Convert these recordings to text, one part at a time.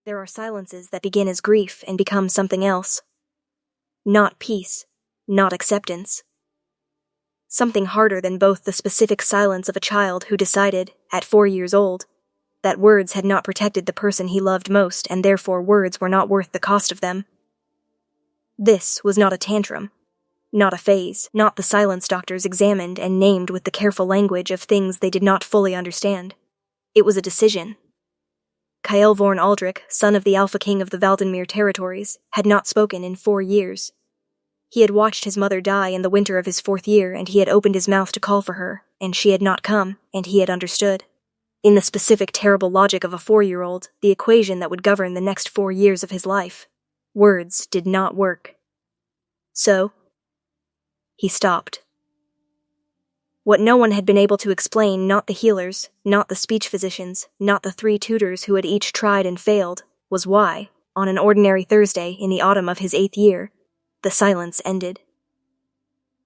There are silences that begin as grief and become something else. Not peace, not acceptance. Something harder than both the specific silence of a child who decided, at 4 years old, that words had not protected the person he loved most and therefore words were not worth the cost of them. This was not a tantrum, not a phase, not the silence doctors examined and named with the careful language of things they did not fully understand. It was a decision. Kyle Vorn Aldrich, son of the Alpha King of the Valdenmere territories, had not spoken in 4 years. He had watched his mother die in the winter of his 4th year, and he had opened his mouth to call for her, and she had not come, and he had understood. In the specific terrible logic of a 4-year-old, the equation that would govern the next 4 years of his life. Words did not work. So, he stopped. What no one had been able to explain, not the healers, not the speech physicians, not the 3 tutors who had each tried and failed, was why, on an ordinary Thursday in the autumn of his 8th year, the silence ended.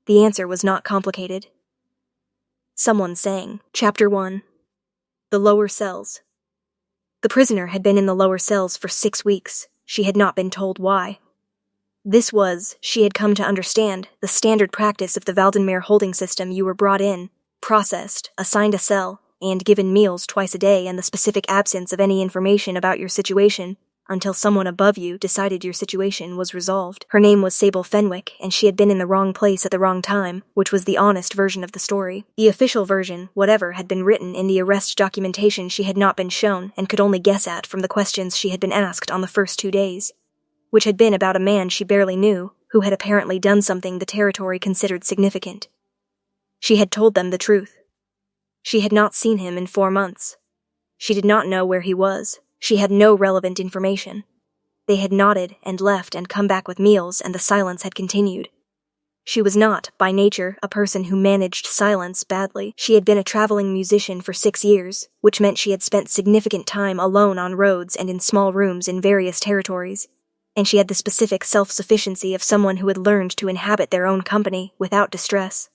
The answer was not complicated. Someone sang, Chapter 1. The Lower Cells. The prisoner had been in the lower cells for 6 weeks. She had not been told why. This was, she had come to understand, the standard practice of the Valdenmere holding system. You were brought in, processed, assigned a cell, and given meals twice a day and the specific absence of any information about your situation until someone above you decided your situation was resolved. Her name was Sable Fenwick, and she had been in the wrong place at the wrong time, which was the honest version of the story. The official version, whatever had been written in the arrest documentation, she had not been shown and could only guess at from the questions she had been asked on the first 2 days. Which had been about a man she barely knew, who had apparently done something the territory considered significant. She had told them the truth. She had not seen him in 4 months. She did not know where he was. She had no relevant information. They had nodded and left and come back with meals, and the silence had continued. She was not, by nature, a person who managed silence badly. She had been a traveling musician for 6 years, which meant she had spent significant time alone on roads and in small rooms in various territories. And she had the specific self-sufficiency of someone who had learned to inhabit their own company without distress.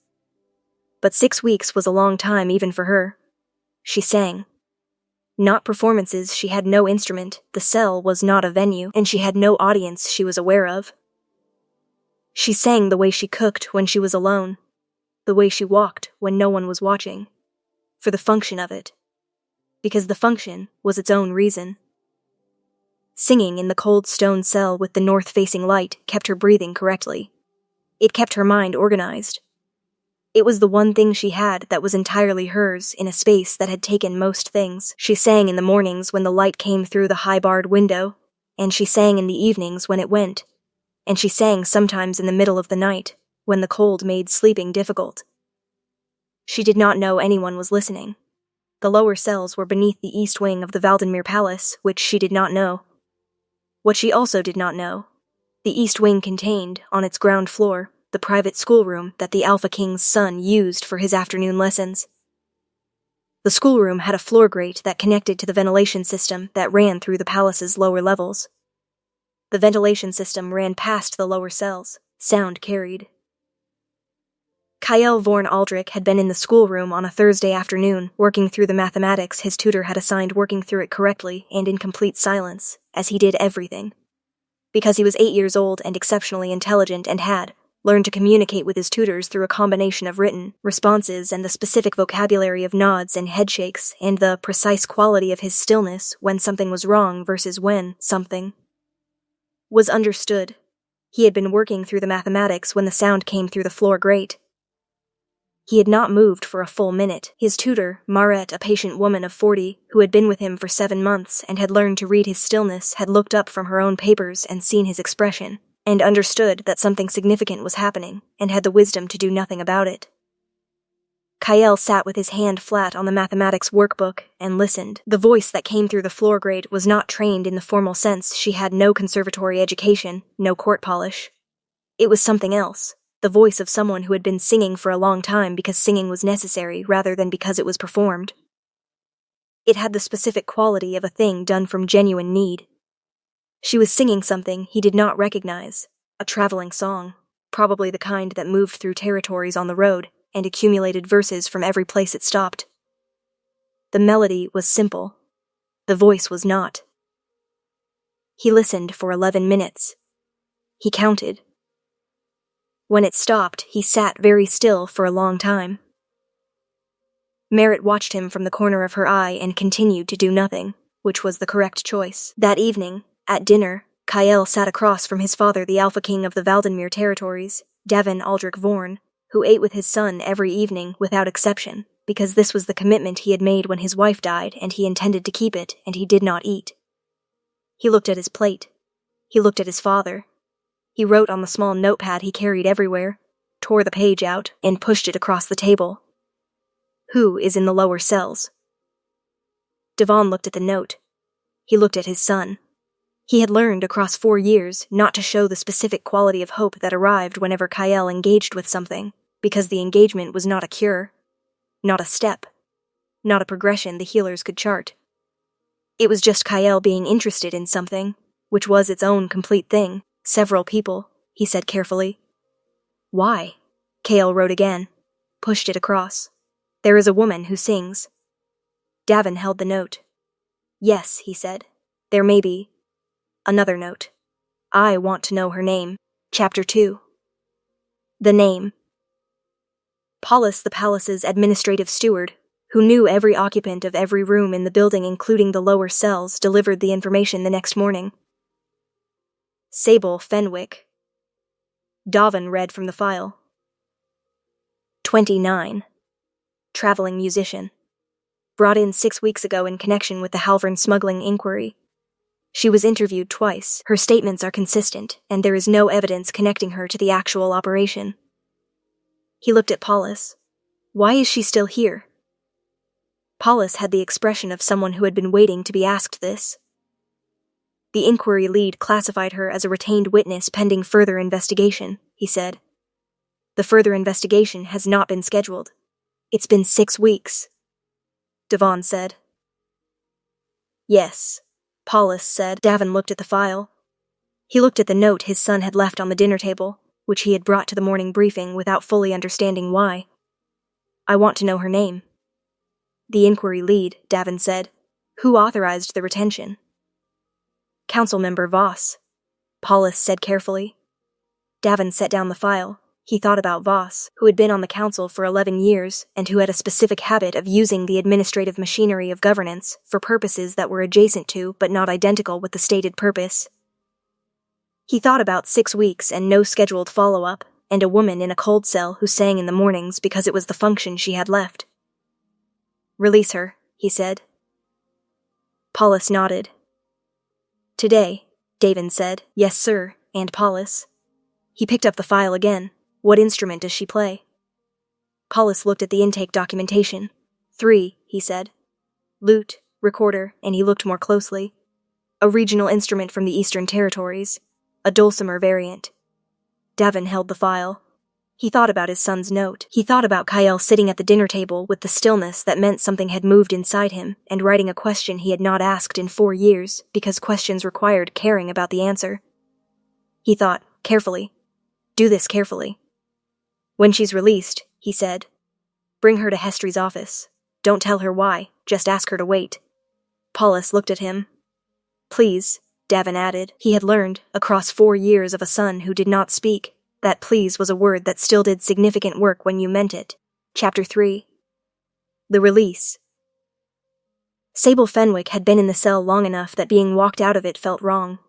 But 6 weeks was a long time even for her. She sang. Not performances, she had no instrument, the cell was not a venue, and she had no audience she was aware of. She sang the way she cooked when she was alone, the way she walked when no one was watching, for the function of it, because the function was its own reason. Singing in the cold stone cell with the north-facing light kept her breathing correctly. It kept her mind organized. It was the one thing she had that was entirely hers in a space that had taken most things. She sang in the mornings when the light came through the high-barred window, and she sang in the evenings when it went, and she sang sometimes in the middle of the night, when the cold made sleeping difficult. She did not know anyone was listening. The lower cells were beneath the east wing of the Valdenmere Palace, which she did not know. What she also did not know, the east wing contained, on its ground floor, the private schoolroom that the Alpha King's son used for his afternoon lessons. The schoolroom had a floor grate that connected to the ventilation system that ran through the palace's lower levels. The ventilation system ran past the lower cells, sound carried. Kyle Vorn Aldrich had been in the schoolroom on a Thursday afternoon, working through the mathematics his tutor had assigned, working through it correctly and in complete silence, as he did everything. Because he was 8 years old and exceptionally intelligent and had learned to communicate with his tutors through a combination of written responses and the specific vocabulary of nods and headshakes and the precise quality of his stillness when something was wrong versus when something was understood. He had been working through the mathematics when the sound came through the floor grate. He had not moved for a full minute. His tutor, Maret, a patient woman of 40, who had been with him for 7 months and had learned to read his stillness, had looked up from her own papers and seen his expression, and understood that something significant was happening, and had the wisdom to do nothing about it. Kyle sat with his hand flat on the mathematics workbook and listened. The voice that came through the floor grate was not trained in the formal sense. She had no conservatory education, no court polish. It was something else. The voice of someone who had been singing for a long time because singing was necessary rather than because it was performed. It had the specific quality of a thing done from genuine need. She was singing something he did not recognize, a traveling song, probably the kind that moved through territories on the road and accumulated verses from every place it stopped. The melody was simple. The voice was not. He listened for 11 minutes. He counted. When it stopped, he sat very still for a long time. Merritt watched him from the corner of her eye and continued to do nothing, which was the correct choice. That evening, at dinner, Kyle sat across from his father, the Alpha King of the Valdenmere territories, Davin Aldrich Vorn, who ate with his son every evening without exception, because this was the commitment he had made when his wife died and he intended to keep it, and he did not eat. He looked at his plate. He looked at his father. He wrote on the small notepad he carried everywhere, tore the page out, and pushed it across the table. Who is in the lower cells? Devon looked at the note. He looked at his son. He had learned across 4 years not to show the specific quality of hope that arrived whenever Kyle engaged with something, because the engagement was not a cure, not a step, not a progression the healers could chart. It was just Kyle being interested in something, which was its own complete thing. Several people, he said carefully. Why? Kyle wrote again, pushed it across. There is a woman who sings. Davin held the note. Yes, he said. There may be. Another note. I want to know her name. Chapter 2. The name. Paulus, the palace's administrative steward, who knew every occupant of every room in the building including the lower cells, delivered the information the next morning. Sable Fenwick. Davin read from the file. 29. Traveling musician. Brought in 6 weeks ago in connection with the Halvern smuggling inquiry. She was interviewed twice. Her statements are consistent, and there is no evidence connecting her to the actual operation. He looked at Paulus. Why is she still here? Paulus had the expression of someone who had been waiting to be asked this. The inquiry lead classified her as a retained witness pending further investigation, he said. The further investigation has not been scheduled. It's been 6 weeks. Devon said. Yes, Paulus said. Davin looked at the file. He looked at the note his son had left on the dinner table, which he had brought to the morning briefing without fully understanding why. I want to know her name. The inquiry lead, Davin said. Who authorized the retention? Council member Voss, Paulus said carefully. Davin set down the file. He thought about Voss, who had been on the council for 11 years and who had a specific habit of using the administrative machinery of governance for purposes that were adjacent to but not identical with the stated purpose. He thought about 6 weeks and no scheduled follow-up, and a woman in a cold cell who sang in the mornings because it was the function she had left. Release her, he said. Paulus nodded. Today, Davin said. Yes, sir, and Paulus. He picked up the file again. What instrument does she play? Paulus looked at the intake documentation. 3, he said. Lute, recorder, and he looked more closely. A regional instrument from the Eastern Territories. A dulcimer variant. Davin held the file. He thought about his son's note. He thought about Kyle sitting at the dinner table with the stillness that meant something had moved inside him and writing a question he had not asked in 4 years because questions required caring about the answer. He thought, carefully. Do this carefully. When she's released, he said, bring her to Hestry's office. Don't tell her why, just ask her to wait. Paulus looked at him. Please, Davin added. He had learned, across 4 years of a son who did not speak, that please was a word that still did significant work when you meant it. Chapter 3. The release. Sable Fenwick had been in the cell long enough that being walked out of it felt wrong.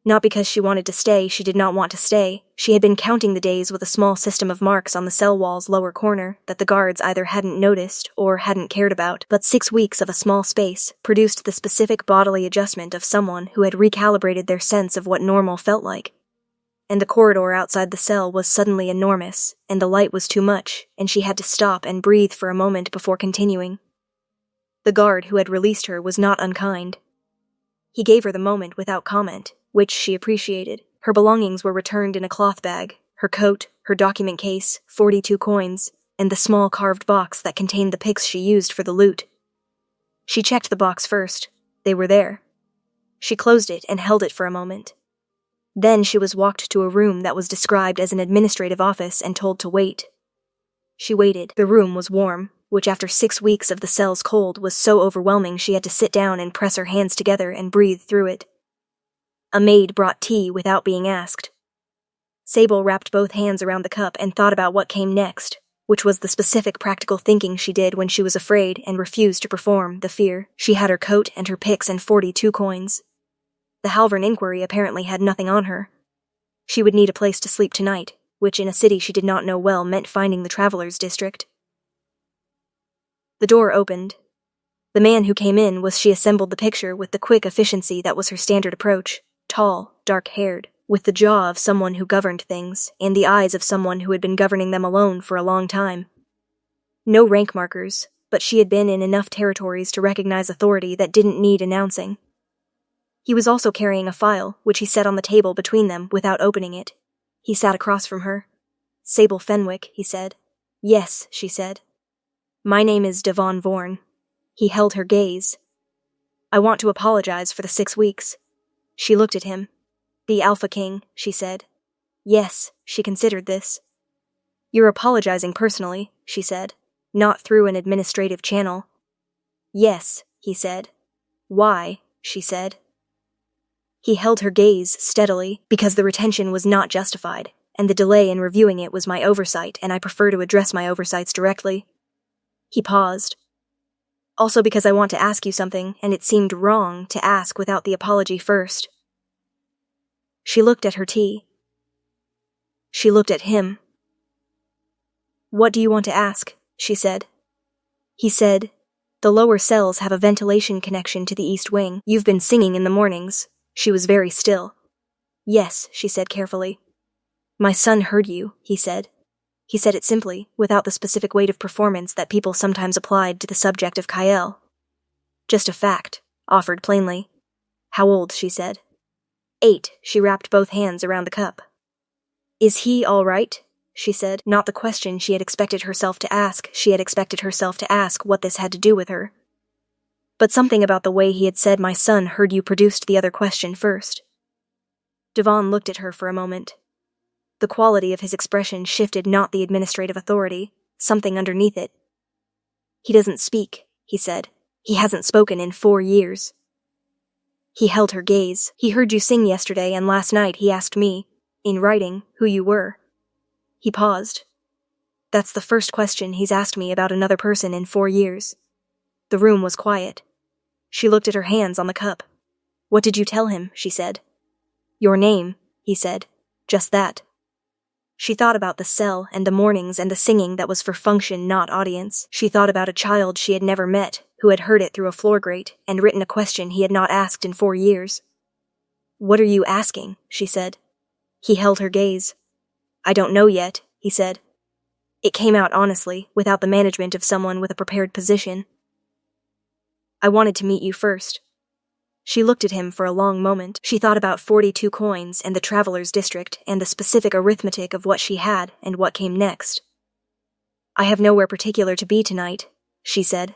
Not because she wanted to stay, she did not want to stay. She had been counting the days with a small system of marks on the cell wall's lower corner that the guards either hadn't noticed or hadn't cared about, but 6 weeks of a small space produced the specific bodily adjustment of someone who had recalibrated their sense of what normal felt like. And the corridor outside the cell was suddenly enormous, and the light was too much, and she had to stop and breathe for a moment before continuing. The guard who had released her was not unkind. He gave her the moment without comment, which she appreciated. Her belongings were returned in a cloth bag, her coat, her document case, 42 coins, and the small carved box that contained the picks she used for the loot. She checked the box first. They were there. She closed it and held it for a moment. Then she was walked to a room that was described as an administrative office and told to wait. She waited. The room was warm, which after 6 weeks of the cell's cold was so overwhelming she had to sit down and press her hands together and breathe through it. A maid brought tea without being asked. Sable wrapped both hands around the cup and thought about what came next, which was the specific practical thinking she did when she was afraid and refused to perform the fear. She had her coat and her picks and 42 coins. The Halvern inquiry apparently had nothing on her. She would need a place to sleep tonight, which in a city she did not know well meant finding the Travelers' District. The door opened. The man who came in was she assembled the picture with the quick efficiency that was her standard approach, tall, dark-haired, with the jaw of someone who governed things, and the eyes of someone who had been governing them alone for a long time. No rank markers, but she had been in enough territories to recognize authority that didn't need announcing. He was also carrying a file, which he set on the table between them without opening it. He sat across from her. "Sable Fenwick," he said. "Yes," she said. "My name is Devon Vorn." He held her gaze. "I want to apologize for the 6 weeks." She looked at him. "The Alpha King," she said. Yes, she considered this. "You're apologizing personally," she said, "not through an administrative channel." "Yes," he said. "Why?" she said. He held her gaze steadily, because the retention was not justified, and the delay in reviewing it was my oversight, and I prefer to address my oversights directly. He paused. "Also because I want to ask you something, and it seemed wrong to ask without the apology first." She looked at her tea. She looked at him. "What do you want to ask?" she said. He said, "The lower cells have a ventilation connection to the east wing. You've been singing in the mornings." She was very still. "Yes," she said carefully. "My son heard you," he said. He said it simply, without the specific weight of performance that people sometimes applied to the subject of Kyle. "Just a fact," offered plainly. "How old?" she said. 8, she wrapped both hands around the cup. "Is he all right?" she said, not the question she had expected herself to ask. She had expected herself to ask what this had to do with her. But something about the way he had said "my son heard you" produced the other question first. Devon looked at her for a moment. The quality of his expression shifted, not the administrative authority, something underneath it. "He doesn't speak," he said. "He hasn't spoken in 4 years." He held her gaze. "He heard you sing yesterday, and last night he asked me, in writing, who you were." He paused. "That's the first question he's asked me about another person in 4 years." The room was quiet. She looked at her hands on the cup. "What did you tell him?" she said. "Your name," he said. "Just that." She thought about the cell and the mornings and the singing that was for function, not audience. She thought about a child she had never met, who had heard it through a floor grate and written a question he had not asked in 4 years. "What are you asking?" she said. He held her gaze. "I don't know yet," he said. It came out honestly, without the management of someone with a prepared position. "I wanted to meet you first." She looked at him for a long moment. She thought about 42 coins and the Travelers' District and the specific arithmetic of what she had and what came next. "I have nowhere particular to be tonight," she said.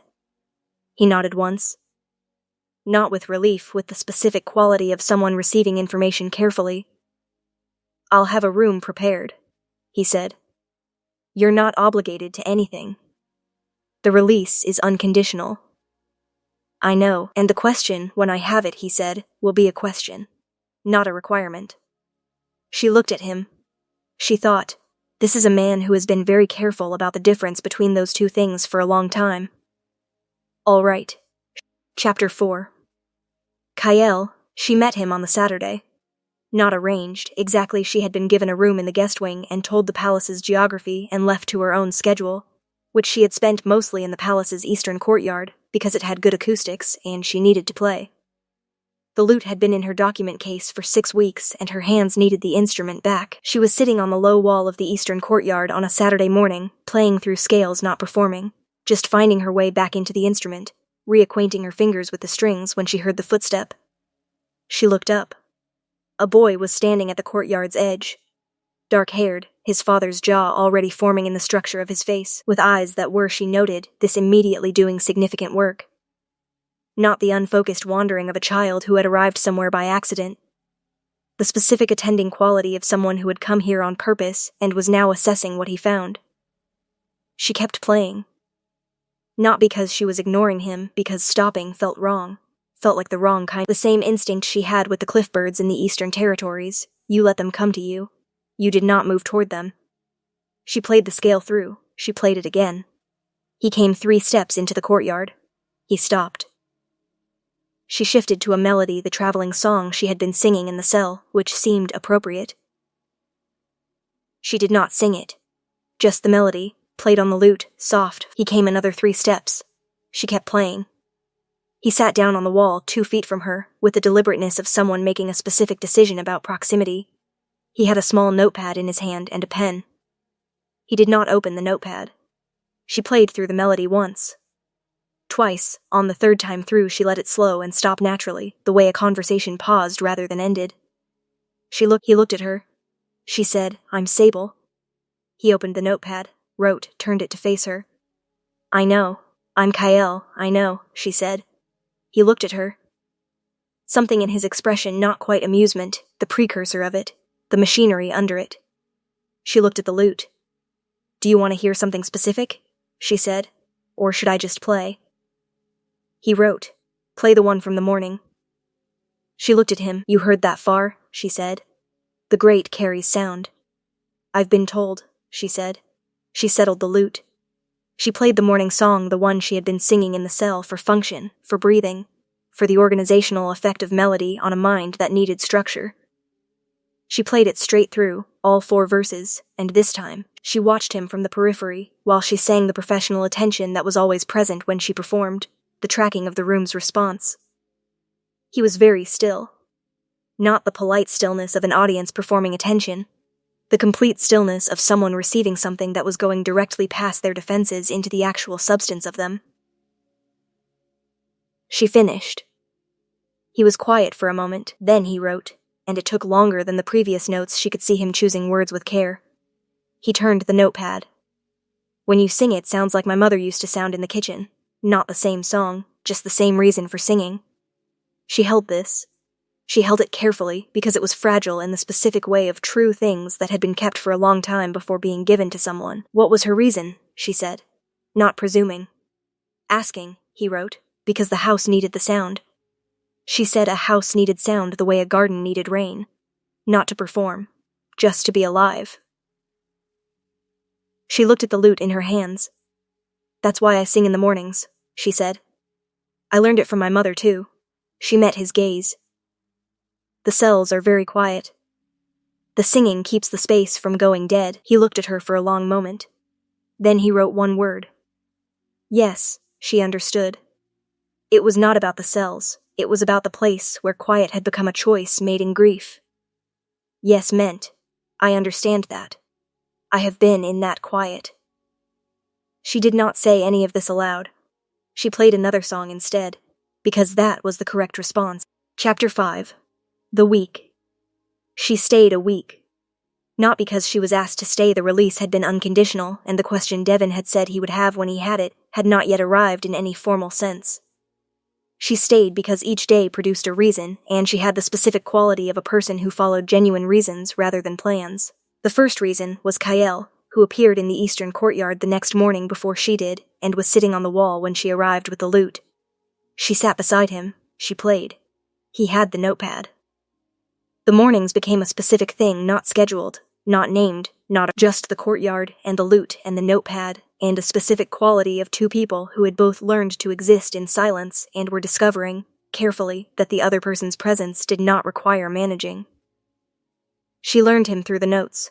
He nodded once. Not with relief, with the specific quality of someone receiving information carefully. "I'll have a room prepared," he said. "You're not obligated to anything. The release is unconditional." "I know, and the question, when I have it," he said, "will be a question, not a requirement." She looked at him. She thought, this is a man who has been very careful about the difference between those two things for a long time. All right. Chapter 4. Kyle, she met him on the Saturday. Not arranged, exactly. She had been given a room in the guest wing and told the palace's geography and left to her own schedule, which she had spent mostly in the palace's eastern courtyard, because it had good acoustics and she needed to play. The lute had been in her document case for 6 weeks, and her hands needed the instrument back. She was sitting on the low wall of the eastern courtyard on a Saturday morning, playing through scales, not performing, just finding her way back into the instrument, reacquainting her fingers with the strings when she heard the footstep. She looked up. A boy was standing at the courtyard's edge. Dark-haired, his father's jaw already forming in the structure of his face, with eyes that were, she noted, this immediately doing significant work. Not the unfocused wandering of a child who had arrived somewhere by accident. The specific attending quality of someone who had come here on purpose and was now assessing what he found. She kept playing. Not because she was ignoring him, because stopping felt wrong, Felt like the wrong kind. The same instinct she had with the cliff birds in the Eastern Territories. You let them come to you. You did not move toward them. She played the scale through. She played it again. He came 3 steps into the courtyard. He stopped. She shifted to a melody, the traveling song she had been singing in the cell, which seemed appropriate. She did not sing it. Just the melody, played on the lute, soft. He came another 3 steps. She kept playing. He sat down on the wall 2 feet from her, with the deliberateness of someone making a specific decision about proximity. He had a small notepad in his hand and a pen. He did not open the notepad. She played through the melody once. Twice, on the 3rd time through she let it slow and stop naturally, the way a conversation paused rather than ended. He looked at her. She said, "I'm Sable." He opened the notepad, wrote, turned it to face her. "I know. I'm Kyle, I know," she said. He looked at her. Something in his expression, not quite amusement, the precursor of it, the machinery under it. She looked at the lute. "Do you want to hear something specific?" she said. "Or should I just play?" He wrote, "Play the one from the morning." She looked at him. "You heard that far?" she said. "The great carries sound." "I've been told," she said. She settled the lute. She played the morning song, the one she had been singing in the cell, for function, for breathing, for the organizational effect of melody on a mind that needed structure. She played it straight through, all 4 verses, and this time, she watched him from the periphery, while she sang the professional attention that was always present when she performed, the tracking of the room's response. He was very still. Not the polite stillness of an audience performing attention, the complete stillness of someone receiving something that was going directly past their defenses into the actual substance of them. She finished. He was quiet for a moment, then he wrote, and it took longer than the previous notes. She could see him choosing words with care. He turned the notepad. "When you sing it sounds like my mother used to sound in the kitchen. Not the same song, just the same reason for singing." She held this. She held it carefully because it was fragile in the specific way of true things that had been kept for a long time before being given to someone. "What was her reason?" she said. Not presuming. "Asking," he wrote, "because the house needed the sound." She said a house needed sound the way a garden needed rain. Not to perform, just to be alive. She looked at the lute in her hands. "That's why I sing in the mornings," she said. "I learned it from my mother, too." She met his gaze. "The cells are very quiet. The singing keeps the space from going dead." He looked at her for a long moment. Then he wrote one word. Yes, she understood. It was not about the cells. It was about the place where quiet had become a choice made in grief. Yes meant, "I understand that. I have been in that quiet." She did not say any of this aloud. She played another song instead, because that was the correct response. Chapter 5. The Week. She stayed a week. Not because she was asked to stay. The release had been unconditional, and the question Devon had said he would have when he had it had not yet arrived in any formal sense. She stayed because each day produced a reason, and she had the specific quality of a person who followed genuine reasons rather than plans. The first reason was Kyle, who appeared in the eastern courtyard the next morning before she did, and was sitting on the wall when she arrived with the lute. She sat beside him. She played. He had the notepad. The mornings became a specific thing, not scheduled, not named, not just the courtyard and the lute and the notepad, and a specific quality of 2 people who had both learned to exist in silence and were discovering, carefully, that the other person's presence did not require managing. She learned him through the notes.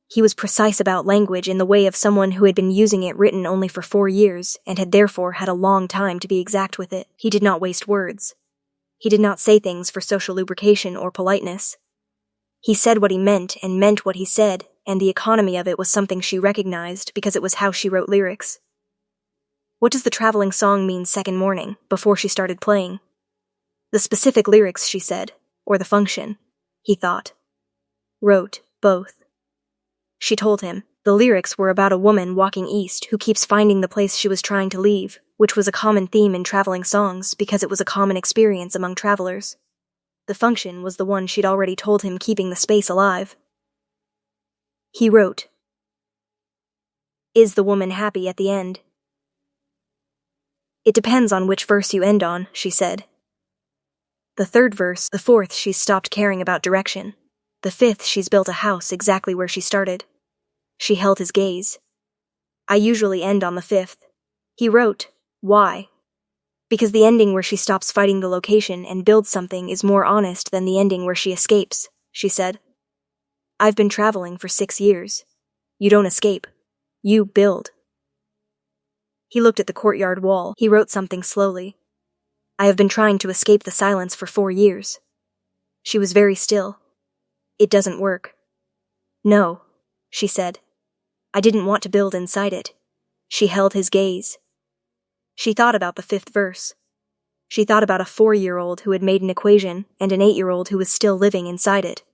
He was precise about language in the way of someone who had been using it written only for 4 years and had therefore had a long time to be exact with it. He did not waste words. He did not say things for social lubrication or politeness. He said what he meant and meant what he said, and the economy of it was something she recognized because it was how she wrote lyrics. What does the traveling song mean second morning, before she started playing? The specific lyrics, she said, or the function, he thought. Wrote, both. She told him. The lyrics were about a woman walking east who keeps finding the place she was trying to leave, which was a common theme in traveling songs because it was a common experience among travelers. The function was the one she'd already told him, keeping the space alive. He wrote, "Is the woman happy at the end?" "It depends on which verse you end on," she said. The third verse, the fourth, she's stopped caring about direction. The fifth, she's built a house exactly where she started. She held his gaze. I usually end on the fifth. He wrote, why? Because the ending where she stops fighting the location and builds something is more honest than the ending where she escapes, she said. I've been traveling for 6 years. You don't escape. You build. He looked at the courtyard wall. He wrote something slowly. I have been trying to escape the silence for 4 years. She was very still. It doesn't work. No, she said. I didn't want to build inside it. She held his gaze. She thought about the fifth verse. She thought about a 4-year-old who had made an equation and an 8-year-old who was still living inside it.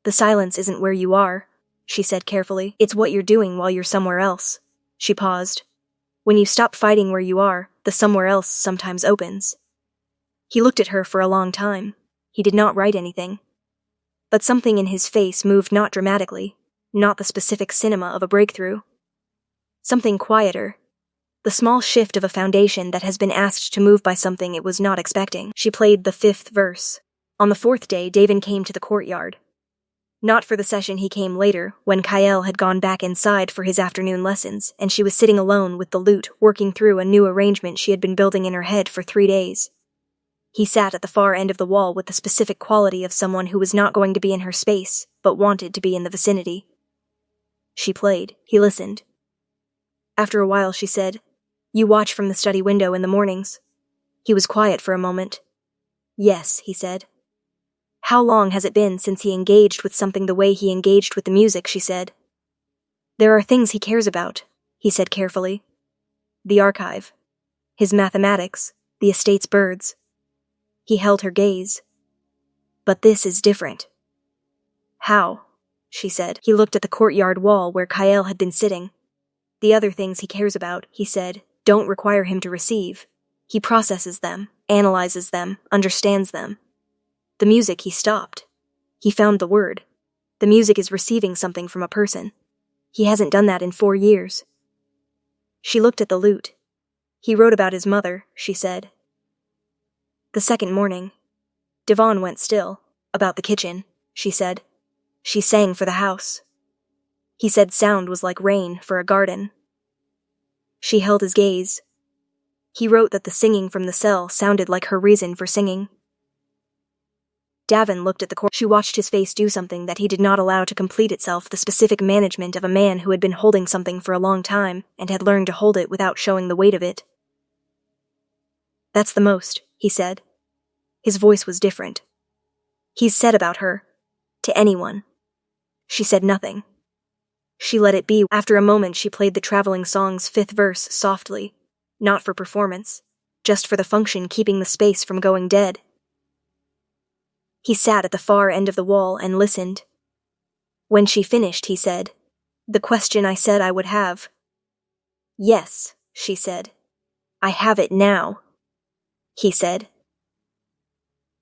The silence isn't where you are, she said carefully. It's what you're doing while you're somewhere else. She paused. When you stop fighting where you are, the somewhere else sometimes opens. He looked at her for a long time. He did not write anything. But something in his face moved not dramatically, not the specific cinema of a breakthrough. Something quieter. The small shift of a foundation that has been asked to move by something it was not expecting. She played the fifth verse. On the fourth day, Davin came to the courtyard. Not for the session, he came later, when Kyle had gone back inside for his afternoon lessons, and she was sitting alone with the lute, working through a new arrangement she had been building in her head for 3 days. He sat at the far end of the wall with the specific quality of someone who was not going to be in her space, but wanted to be in the vicinity. She played. He listened. After a while, she said, You watch from the study window in the mornings. He was quiet for a moment. Yes, he said. How long has it been since he engaged with something the way he engaged with the music, she said. There are things he cares about, he said carefully. The archive. His mathematics. The estate's birds. He held her gaze. But this is different. How? She said. He looked at the courtyard wall where Kyle had been sitting. The other things he cares about, he said, don't require him to receive. He processes them, analyzes them, understands them. The music, he stopped. He found the word. The music is receiving something from a person. He hasn't done that in 4 years. She looked at the lute. He wrote about his mother, she said. The second morning, Devon went still. About the kitchen, she said. She sang for the house. He said sound was like rain for a garden. She held his gaze. He wrote that the singing from the cell sounded like her reason for singing. Davin looked at the corpse. She watched his face do something that he did not allow to complete itself, the specific management of a man who had been holding something for a long time and had learned to hold it without showing the weight of it. That's the most, he said. His voice was different. He's said about her. To anyone. She said nothing. She let it be. After a moment, she played the traveling song's fifth verse softly, not for performance, just for the function keeping the space from going dead. He sat at the far end of the wall and listened. When she finished, he said, The question I said I would have. Yes, she said. I have it now, he said.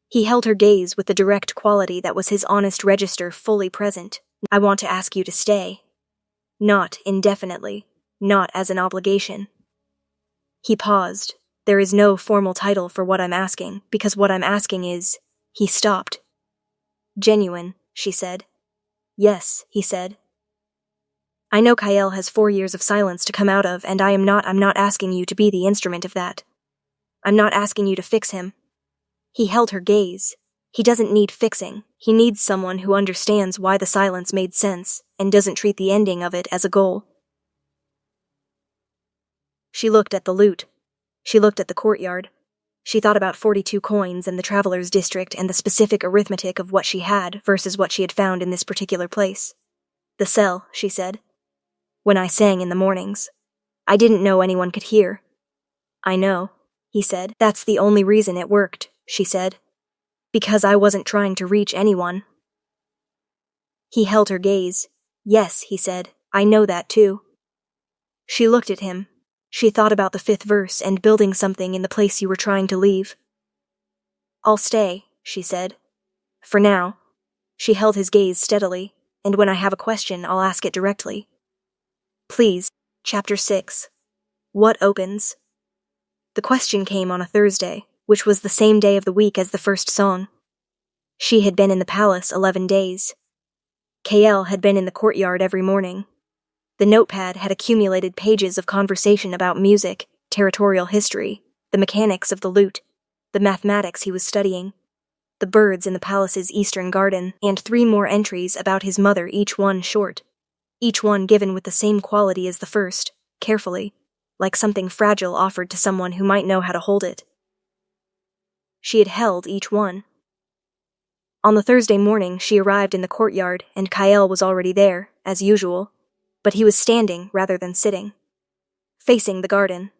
He held her gaze with the direct quality that was his honest register fully present. I want to ask you to stay. Not indefinitely, not as an obligation. He paused. There is no formal title for what I'm asking, because what I'm asking is... He stopped. Genuine, she said. Yes, he said. I know Kyle has 4 years of silence to come out of, and I'm not asking you to be the instrument of that. I'm not asking you to fix him. He held her gaze. He doesn't need fixing. He needs someone who understands why the silence made sense and doesn't treat the ending of it as a goal. She looked at the lute. She looked at the courtyard. She thought about 42 coins and the traveler's district and the specific arithmetic of what she had versus what she had found in this particular place. The cell, she said. When I sang in the mornings. I didn't know anyone could hear. I know, he said. That's the only reason it worked, she said. Because I wasn't trying to reach anyone. He held her gaze. Yes, he said. I know that too. She looked at him. She thought about the fifth verse and building something in the place you were trying to leave. I'll stay, she said. For now. She held his gaze steadily, and when I have a question, I'll ask it directly. Please. Chapter 6. What opens? The question came on a Thursday, which was the same day of the week as the first song. She had been in the palace 11 days. Kael had been in the courtyard every morning. The notepad had accumulated pages of conversation about music, territorial history, the mechanics of the lute, the mathematics he was studying, the birds in the palace's eastern garden, and 3 more entries about his mother, each one short, each one given with the same quality as the first, carefully, like something fragile offered to someone who might know how to hold it. She had held each one. On the Thursday morning, she arrived in the courtyard, and Kael was already there, as usual, but he was standing rather than sitting, facing the garden.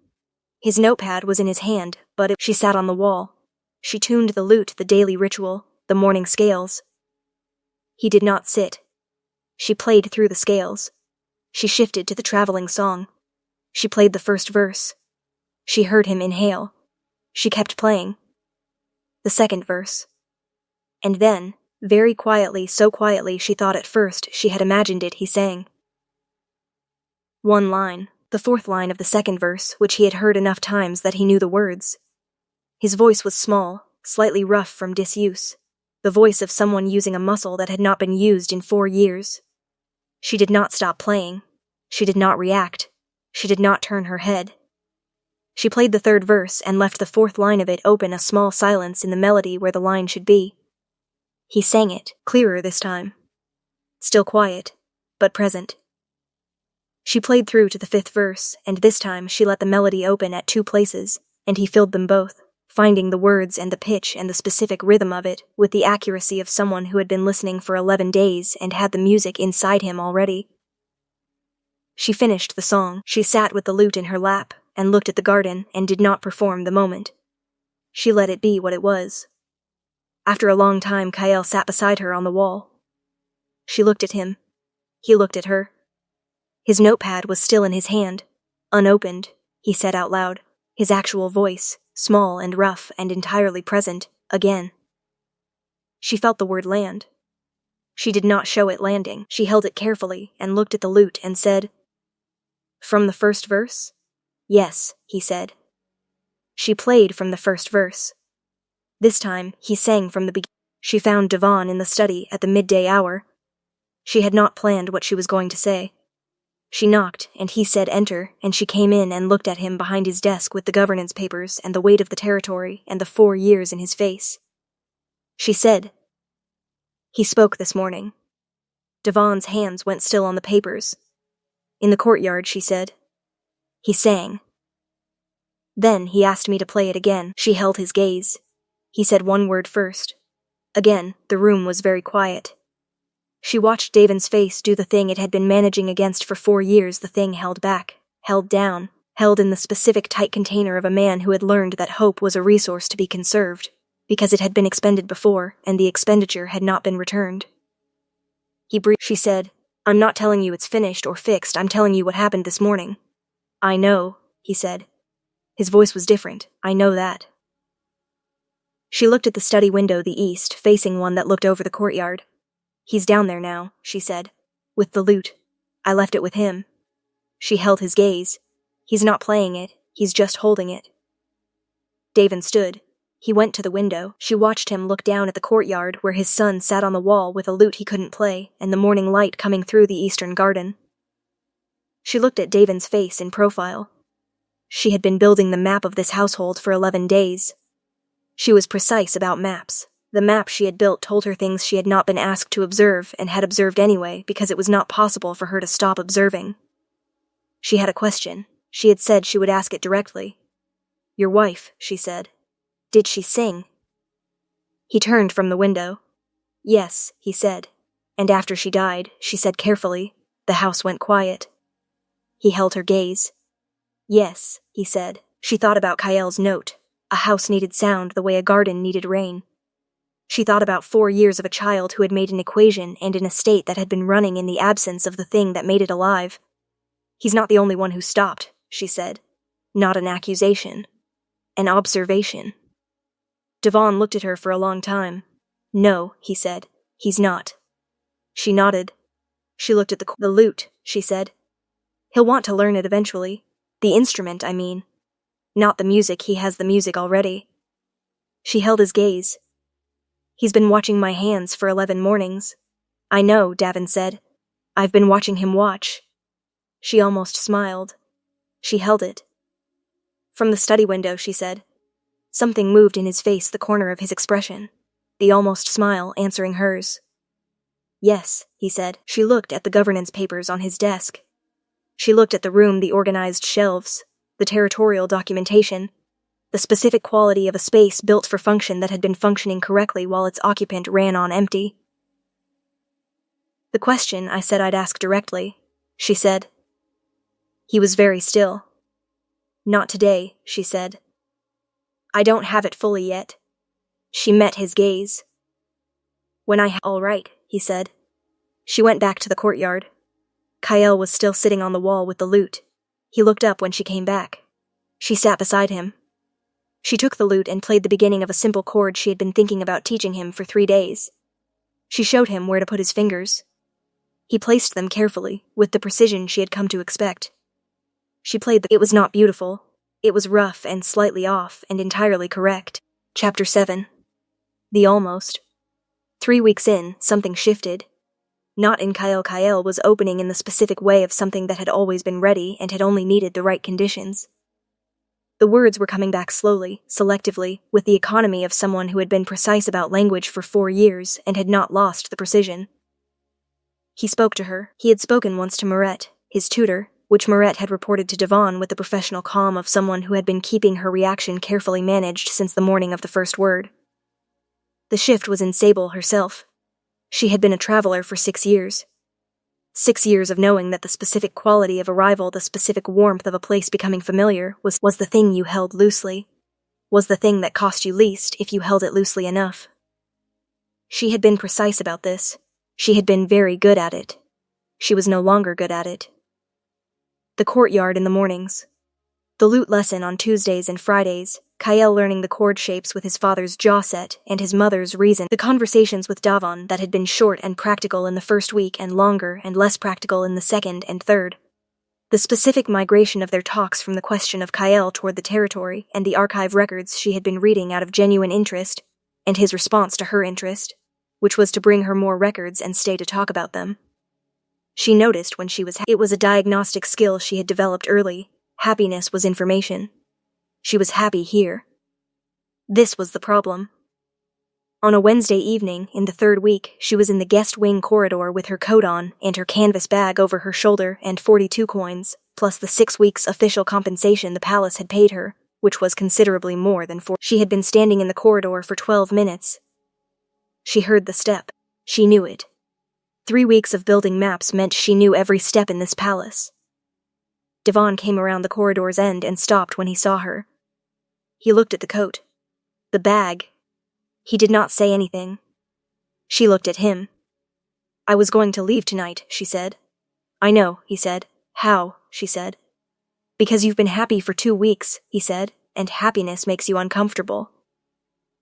His notepad was in his hand, but she sat on the wall. She tuned the lute, the daily ritual, the morning scales. He did not sit. She played through the scales. She shifted to the traveling song. She played the first verse. She heard him inhale. She kept playing. The second verse. And then, very quietly, so quietly she thought at first she had imagined it, he sang. One line, the 4th line of the second verse, which he had heard enough times that he knew the words. His voice was small, slightly rough from disuse, the voice of someone using a muscle that had not been used in 4 years. She did not stop playing. She did not react. She did not turn her head. She played the 3rd verse and left the 4th line of it open, a small silence in the melody where the line should be. He sang it, clearer this time. Still quiet, but present. She played through to the 5th verse, and this time she let the melody open at 2 places, and he filled them both, finding the words and the pitch and the specific rhythm of it with the accuracy of someone who had been listening for 11 days and had the music inside him already. She finished the song. She sat with the lute in her lap and looked at the garden and did not perform the moment. She let it be what it was. After a long time, Kael sat beside her on the wall. She looked at him. He looked at her. His notepad was still in his hand, unopened, he said out loud, his actual voice, small and rough and entirely present, again. She felt the word land. She did not show it landing. She held it carefully and looked at the lute and said, "From the first verse?" "Yes," he said. She played from the first verse. This time, he sang from the beginning. She found Devon in the study at the midday hour. She had not planned what she was going to say. She knocked, and he said enter, and she came in and looked at him behind his desk with the governance papers and the weight of the territory and the 4 years in his face. She said, "He spoke this morning." Devon's hands went still on the papers. "In the courtyard," she said. He sang. Then he asked me to play it again. She held his gaze. He said 1 word first. Again, the room was very quiet. She watched Davon's face do the thing it had been managing against for 4 years, the thing held back, held down, held in the specific tight container of a man who had learned that hope was a resource to be conserved, because it had been expended before, and the expenditure had not been returned. He breathed. She said, "I'm not telling you it's finished or fixed, I'm telling you what happened this morning." "I know," he said. His voice was different, "I know that." She looked at the study window, the east, facing one that looked over the courtyard. "He's down there now," she said, "with the lute. I left it with him." She held his gaze. "He's not playing it, he's just holding it." Davon stood. He went to the window. She watched him look down at the courtyard where his son sat on the wall with a lute he couldn't play and the morning light coming through the eastern garden. She looked at Davon's face in profile. She had been building the map of this household for 11 days. She was precise about maps. The map she had built told her things she had not been asked to observe and had observed anyway because it was not possible for her to stop observing. She had a question. She had said she would ask it directly. "Your wife," she said. "Did she sing?" He turned from the window. "Yes," he said. "And after she died," she said carefully, "the house went quiet." He held her gaze. "Yes," he said. She thought about Kael's note. A house needed sound the way a garden needed rain. She thought about 4 years of a child who had made an equation and an estate that had been running in the absence of the thing that made it alive. "He's not the only one who stopped," she said. "Not an accusation. An observation." Devon looked at her for a long time. "No," he said. "He's not." She nodded. She looked at the lute, she said. "He'll want to learn it eventually. The instrument, I mean. Not the music, he has the music already." She held his gaze. He's been watching my hands for 11 mornings. I know, Davin said. I've been watching him watch. She almost smiled. She held it. From the study window, she said. Something moved in his face, the corner of his expression, the almost smile answering hers. Yes, he said. She looked at the governance papers on his desk. She looked at the room, the organized shelves, the territorial documentation, the specific quality of a space built for function that had been functioning correctly while its occupant ran on empty. The question I said I'd ask directly, she said. He was very still. Not today, she said. I don't have it fully yet. She met his gaze. All right, he said. She went back to the courtyard. Kyle was still sitting on the wall with the lute. He looked up when she came back. She sat beside him. She took the lute and played the beginning of a simple chord she had been thinking about teaching him for 3 days. She showed him where to put his fingers. He placed them carefully, with the precision she had come to expect. She played It was not beautiful. It was rough and slightly off and entirely correct. Chapter 7. The Almost. 3 weeks in, something shifted. Not in Kyle. Kyle was opening in the specific way of something that had always been ready and had only needed the right conditions. The words were coming back slowly, selectively, with the economy of someone who had been precise about language for 4 years and had not lost the precision. He spoke to her. He had spoken once to Moret, his tutor, which Moret had reported to Devon with the professional calm of someone who had been keeping her reaction carefully managed since the morning of the first word. The shift was in Sable herself. She had been a traveler for 6 years. 6 years of knowing that the specific quality of arrival, the specific warmth of a place becoming familiar, was the thing you held loosely, was the thing that cost you least if you held it loosely enough. She had been precise about this. She had been very good at it. She was no longer good at it. The courtyard in the mornings. The lute lesson on Tuesdays and Fridays, Kyle learning the chord shapes with his father's jaw set and his mother's reason, the conversations with Davon that had been short and practical in the first week and longer and less practical in the second and third. The specific migration of their talks from the question of Kyle toward the territory and the archive records she had been reading out of genuine interest, and his response to her interest, which was to bring her more records and stay to talk about them. She noticed when she was it was a diagnostic skill she had developed early. Happiness was information. She was happy here. This was the problem. On a Wednesday evening, in the 3rd week, she was in the guest wing corridor with her coat on and her canvas bag over her shoulder and 42 coins, plus the 6 weeks' official compensation the palace had paid her, which was considerably more than 4. She had been standing in the corridor for 12 minutes. She heard the step. She knew it. 3 weeks of building maps meant she knew every step in this palace. Devon came around the corridor's end and stopped when he saw her. He looked at the coat. The bag. He did not say anything. She looked at him. I was going to leave tonight, she said. I know, he said. How, she said. Because you've been happy for 2 weeks, he said, and happiness makes you uncomfortable.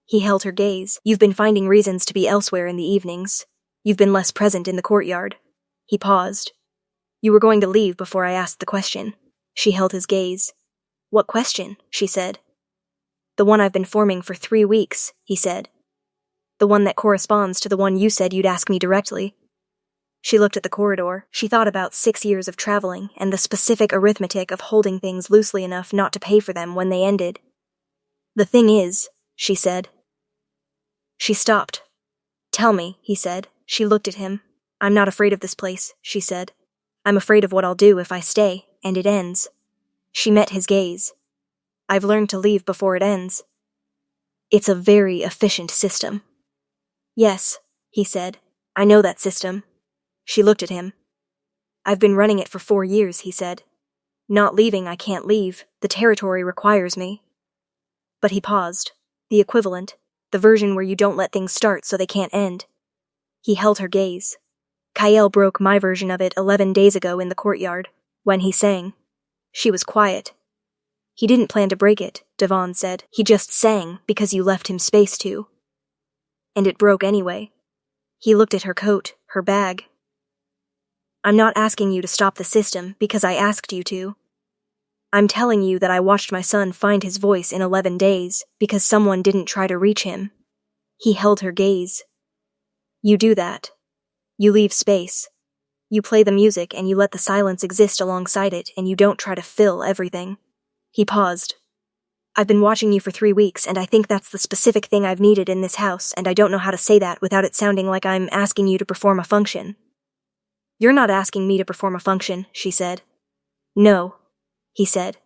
He held her gaze. You've been finding reasons to be elsewhere in the evenings. You've been less present in the courtyard. He paused. You were going to leave before I asked the question. She held his gaze. What question? She said. The one I've been forming for 3 weeks, he said. The one that corresponds to the one you said you'd ask me directly. She looked at the corridor. She thought about 6 years of traveling and the specific arithmetic of holding things loosely enough not to pay for them when they ended. The thing is, she said. She stopped. Tell me, he said. She looked at him. I'm not afraid of this place, she said. I'm afraid of what I'll do if I stay, and it ends. She met his gaze. I've learned to leave before it ends. It's a very efficient system. Yes, he said. I know that system. She looked at him. I've been running it for 4 years, he said. Not leaving, I can't leave. The territory requires me. But he paused. The equivalent. The version where you don't let things start so they can't end. He held her gaze. Kyle broke my version of it 11 days ago in the courtyard, when he sang. She was quiet. He didn't plan to break it, Devon said. He just sang because you left him space to. And it broke anyway. He looked at her coat, her bag. I'm not asking you to stop the system because I asked you to. I'm telling you that I watched my son find his voice in 11 days because someone didn't try to reach him. He held her gaze. You do that. You leave space. You play the music and you let the silence exist alongside it, and you don't try to fill everything. He paused. I've been watching you for 3 weeks, and I think that's the specific thing I've needed in this house, and I don't know how to say that without it sounding like I'm asking you to perform a function. You're not asking me to perform a function, she said. No, he said.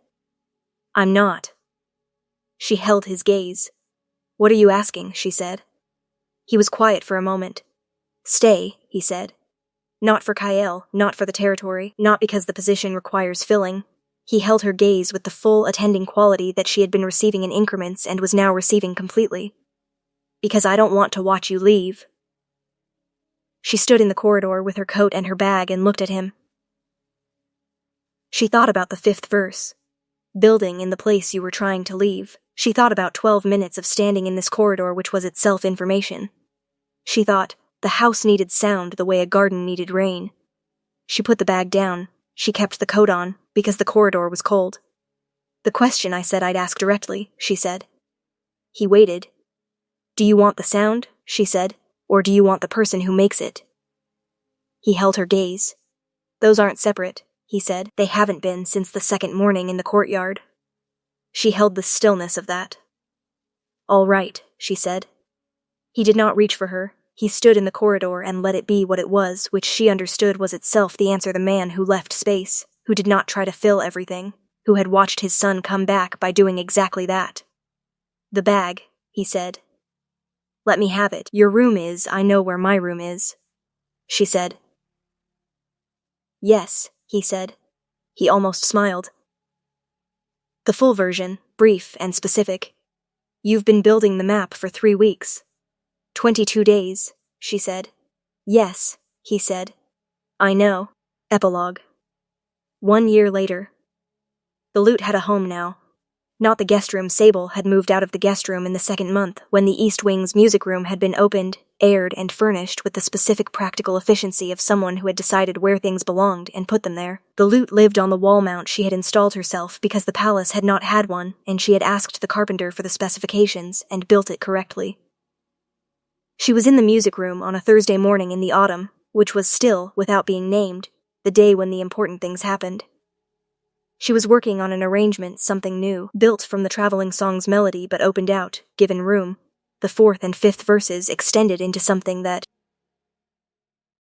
I'm not. She held his gaze. What are you asking, she said. He was quiet for a moment. Stay, he said. Not for Kyle, not for the territory, not because the position requires filling. He held her gaze with the full attending quality that she had been receiving in increments and was now receiving completely. Because I don't want to watch you leave. She stood in the corridor with her coat and her bag and looked at him. She thought about the 5th verse. Building in the place you were trying to leave. She thought about 12 minutes of standing in this corridor, which was itself information. She thought, the house needed sound the way a garden needed rain. She put the bag down. She kept the coat on, because the corridor was cold. The question I said I'd ask directly, she said. He waited. Do you want the sound, she said, or do you want the person who makes it? He held her gaze. Those aren't separate, he said. They haven't been since the second morning in the courtyard. She held the stillness of that. All right, she said. He did not reach for her. He stood in the corridor and let it be what it was, which she understood was itself the answer, the man who left space, who did not try to fill everything, who had watched his son come back by doing exactly that. The bag, he said. Let me have it. Your room is, I know where my room is. She said. Yes, he said. He almost smiled. The full version, brief and specific. You've been building the map for 3 weeks. 22 days, she said. Yes, he said. I know. Epilogue. 1 year later. The Lute had a home now. Not the guest room. Sable had moved out of the guest room in the 2nd month when the East Wing's music room had been opened, aired, and furnished with the specific practical efficiency of someone who had decided where things belonged and put them there. The Lute lived on the wall mount she had installed herself because the palace had not had one, and she had asked the carpenter for the specifications and built it correctly. She was in the music room on a Thursday morning in the autumn, which was still, without being named, the day when the important things happened. She was working on an arrangement, something new, built from the traveling song's melody but opened out, given room. The 4th and 5th verses extended into something that